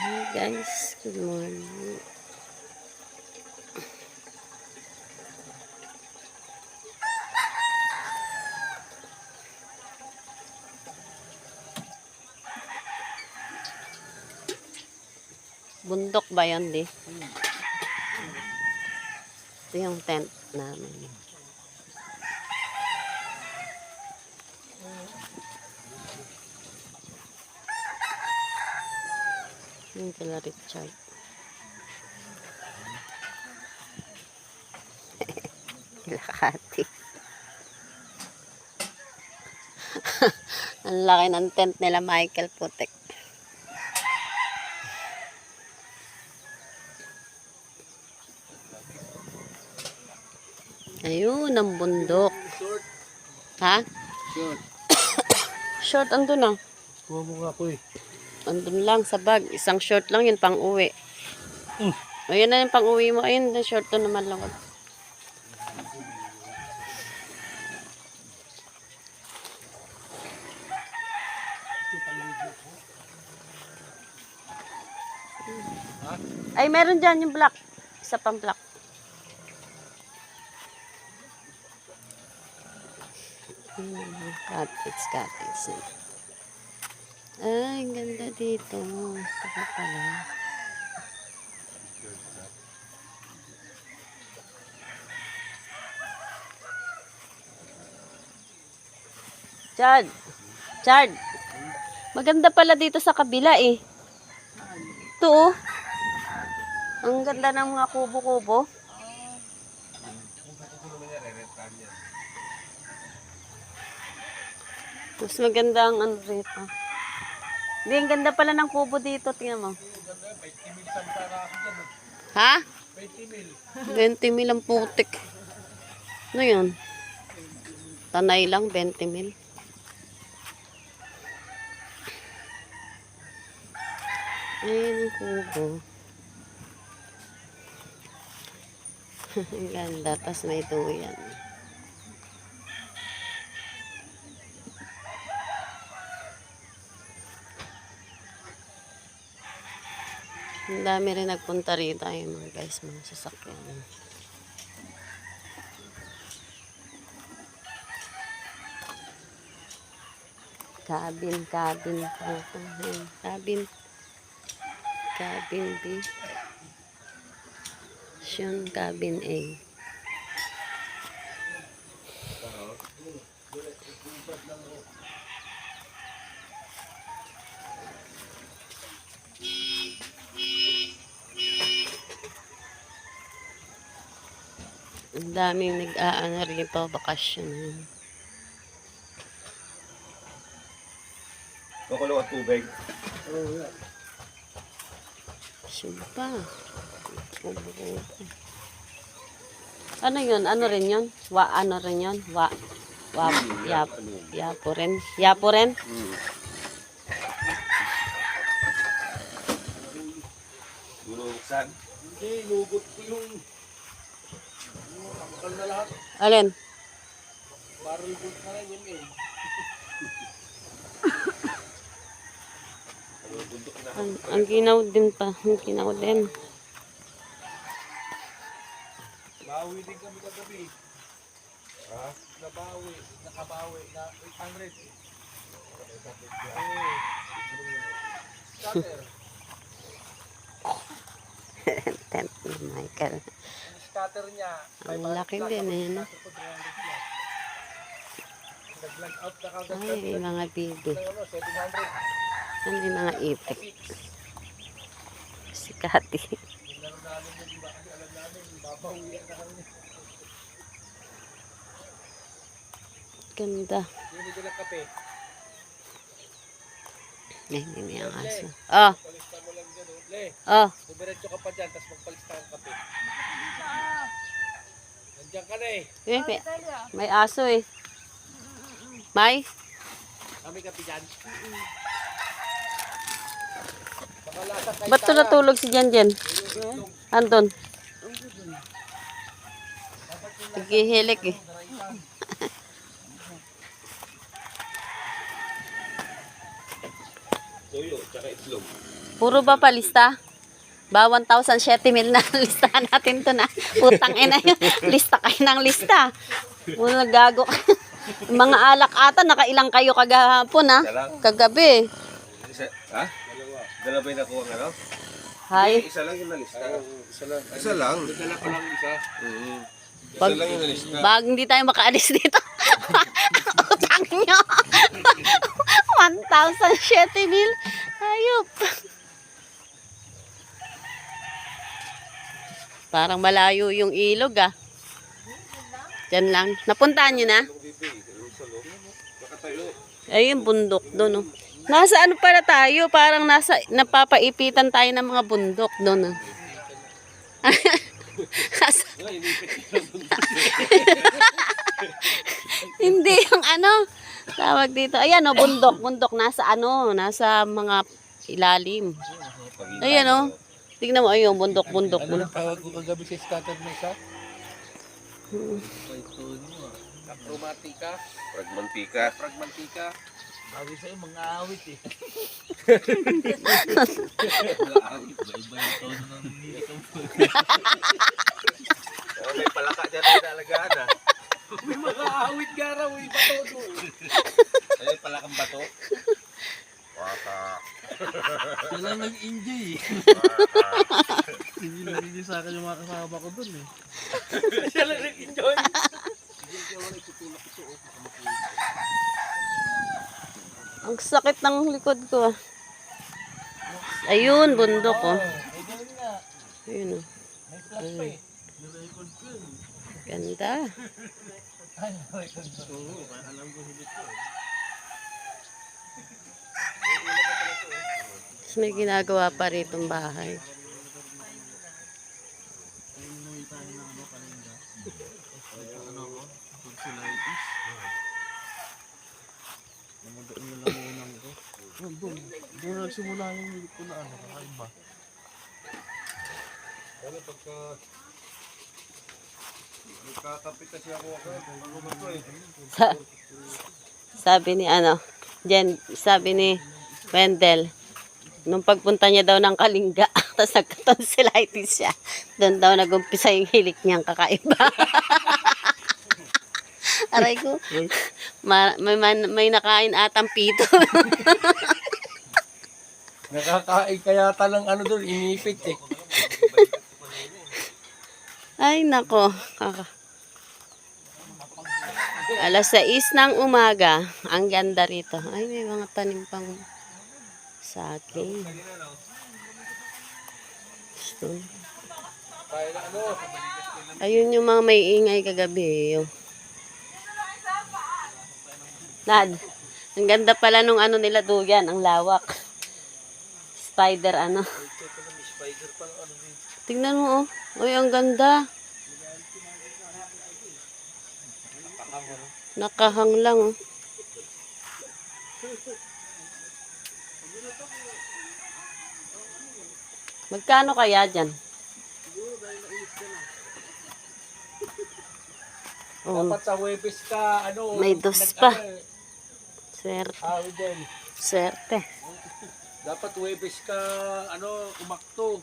Hi guys, good morning. Bundok ba yun, di? Ito yung tent namin. Yung kila Richard. Lakati. Ang laki ng tent nila Michael Putek. Ayun, ang bundok. Ha? Short. Short, andun na. Kuha mo nga po eh. Andun lang sa bag. Isang short lang yun, pang uwi. Ayun na yung pang uwi mo. Ayun, na short to naman lang. Ay, meron dyan yung black. Isa pang black. Cottage, cottage. Ay, ang ganda dito. Taka pala. Chad. Chad. Maganda pala dito sa kabila eh. Ito oh. Ang ganda ng mga kubo-kubo. Mas maganda ang ano rito. Hindi, ang ganda pala ng kubo dito. Tingnan mo. Ha? 20 mil ang putik. Ano yun? Tanay lang, 20 mil. Ayun ang kubo. Ang ganda. Tapos may duyan. Ang dami rin nagpunta rito yung mga guys, mga sasakyan. Cabin pa ito. Cabin B. Siyon, cabin A. Ang daming nag-aano rito, bakasyon. Makulo at tubig. Oo. Sumpa. Ano yun? Ano rin yun? Ano rin yun? Yapo rin. Yapo rin? Luluksan? Hindi, lugot ko yung kapakal na lahat. Alin? Barrel bolt na rin yun eh. Ang ginaw din pa. Ang ginaw din. Bawi din kami kagabi. Ha? Nakabawi na 800. Scatter. Tent ni Michael. Ang scatter niya. Ang laki din eh. No? Nag-vlog out na kagad. Ay, mga bibi. 700. Ano yung mga ipik? Si Kati. Alam namin, babawian na kami. Ganda. Hindi ko ng kape. Hindi ang aso. Oh! Palista mo lang dyan. Le, Oh! dumiretso ka pa dyan, tapos magpalista ng kape. Nandiyan ka na eh. May aso eh. May? Kami kape dyan. Makalasa kayo Ba't ito natulog si Jan? Anton? Naghihilik eh. Tuyo, tsaka itlog. Puro ba palista? Ba 1,007 na listahan natin to na. Putang ina yun. Lista kayo ng lista. Muna gago. Mga alak ata, nakailang kayo kagahapon ha? Kagabi. Ha? Dala ba yung nakuha nga, no? Hay. Isa lang yung nalista. Isa lang. Isa lang? Dala ko lang isa. Isa lang yung nalista. Bag hindi tayo makaalis dito. Utang nyo. 1,007 mil. Ayop. Parang malayo yung ilog ah. Diyan lang. Napuntahan nyo na? Ayun, bundok doon. Oh. Nasa ano pala tayo? Parang napapaipitan tayo ng mga bundok doon. Oh. Hindi yung ano. Tawag dito. Ayan oh, bundok. Bundok. Nasa ano. Nasa mga ilalim. Ayan oh. Tingnan mo. Ayun, bundok. Bundok. Ano ang tawag ko kagabi sa scatter na isa? Chromatica. Pragmantika. Pragmantica. Sabi sa'yo, mga awit eh. May palaka dyan na inalagaan, ha? May mga awit garaw eh. Bato doon. Ay, palakang bato. Waka. Siya lang nag-enjoy eh. Hindi narinig sa akin yung mga kasama ko doon eh. Siya lang nag-enjoy. Ang sakit ng likod ko. Ah. Ayun, bundok oh. Ayun oh. Ayun. Ganda. Tapos may ginagawa pa ritong bahay. Doon nagsimula yung hilig ko na ano, kakaiba. Ano pagka... Nagkakapit kasi ako ano ba ito eh? Sabi ni ano, Jen, sabi ni Wendell, nung pagpunta niya daw ng Kalinga, tapos nagka-tonsillitis siya, doon daw nag-umpisa yung hilik niyang kakaiba. Aray ko, may nakain atang pito. Nakakain kaya talang ano doon, inipit eh. Ay, nako. Alas 6 ng umaga. Ang ganda rito. Ay, may mga tanim pang saging. So, ayun yung mga may ingay kagabi. Oh. Nad, ang ganda pala nung ano nila duyan, ang lawak. Spider ano. Tingnan mo oh. Uy, ang ganda. Nakahang lang oh. Magkano kaya dyan? Oh, Dapat sa Webes ka, ano, may dos pa. Swerte. Awit din. Swerte. Dapat Webes ka, ano, umakto.